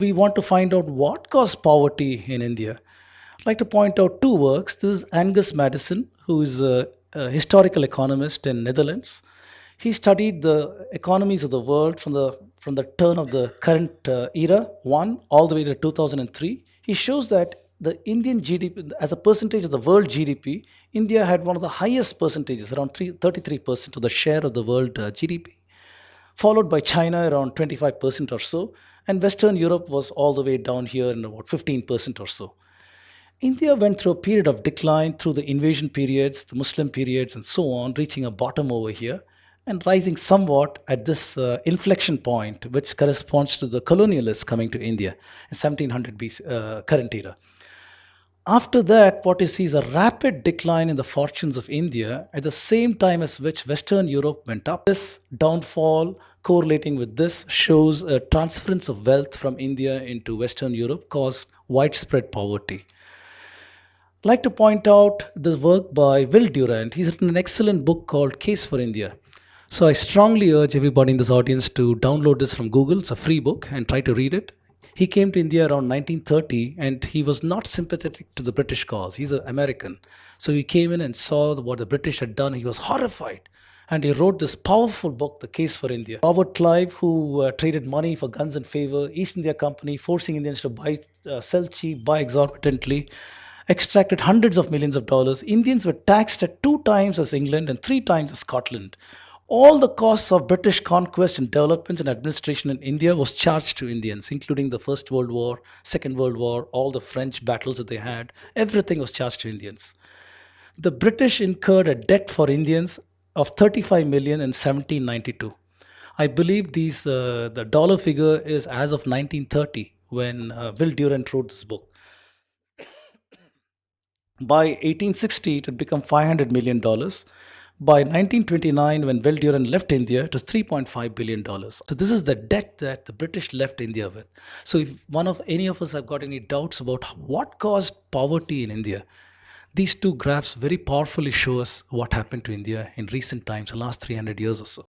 We want to find out what caused poverty in India. I'd like to point out two works. This is Angus Maddison, who is a historical economist in Netherlands. He studied the economies of the world from the turn of the current era, one all the way to 2003. He shows that the Indian GDP, as a percentage of the world GDP, India had one of the highest percentages, around 33% of the share of the world GDP, followed by China around 25% or so, and Western Europe was all the way down here in about 15% or so. India went through a period of decline through the invasion periods, the Muslim periods, and so on, reaching a bottom over here and rising somewhat at this inflection point, which corresponds to the colonialists coming to India in 1700 BC, current era. After that, what you see is a rapid decline in the fortunes of India at the same time as which Western Europe went up. This downfall, correlating with this, shows a transference of wealth from India into Western Europe caused widespread poverty. I'd like to point out the work by Will Durant. He's written an excellent book called Case for India. So I strongly urge everybody in this audience to download this from Google. It's a free book and try to read it. He came to India around 1930 and he was not sympathetic to the British cause. He's an American. So he came in and saw what the British had done. He was horrified. And he wrote this powerful book, The Case for India. Robert Clive, who traded money for guns and favor, East India Company, forcing Indians to sell cheap, buy exorbitantly, extracted hundreds of millions of dollars. Indians were taxed at two times as England and three times as Scotland. All the costs of British conquest and development and administration in India was charged to Indians, including the First World War, Second World War, all the French battles that they had. Everything was charged to Indians. The British incurred a debt for Indians of 35 million in 1792. I believe the dollar figure is as of 1930 when Will Durant wrote this book. By 1860, it had become $500 million. By 1929, when Will Durant left India, it was $3.5 billion. So this is the debt that the British left India with. So if any of us have got any doubts about what caused poverty in India, these two graphs very powerfully show us what happened to India in recent times, the last 300 years or so.